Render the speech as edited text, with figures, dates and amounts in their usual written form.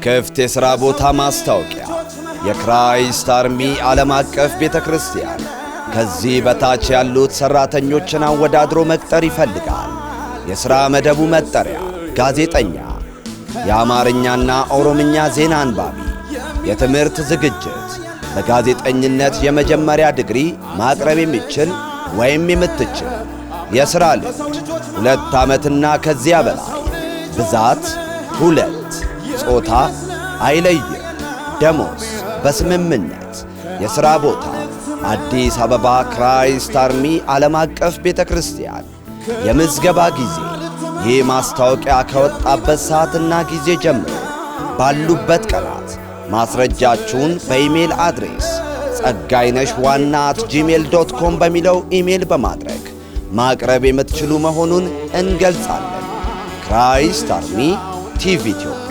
ክፍት የሥራ ቦታ ማስታወቂያ። የክራይስት አርሚ ዓለም አቀፍ ቤተ ክርስቲያን ከዚህ በታች ያሉት ሠራተኞችን አወዳድሮ መቅጠር ይፈልጋል። የሥራ መደቡ መጠሪያ ጋዜጠኛ፣ የአማርኛና ኦሮምኛ ዜና አንባቢ። የትምህርት ዝግጅት በጋዜጠኝነት የመጀመሪያ ዲግሪ ማቅረብ የሚችል ወይም የምትችል። የሥራ ልምድ 2 ዓመትና ከዚያ በላይ። ብዛት 2። ጾታ አይለይም። ደሞዝ በስምምነት። የሥራ ቦታ አዲስ አበባ ክራይስት አርሚ ዓለም አቀፍ ቤተ ክርስቲያን። የምዝገባ ጊዜ ይህ ማስታወቂያ ከወጣበት ሰዓትና ጊዜ ጀምሮ ባሉበት ቀናት ማስረጃችሁን በኢሜል አድሬስ tsagaynesh1@gmail.com በሚለው ኢሜል በማድረግ ማቅረብ የምትችሉ መሆኑን እንገልጻለን። ክራይስት አርሚ ቲቪ ኢትዮጵያ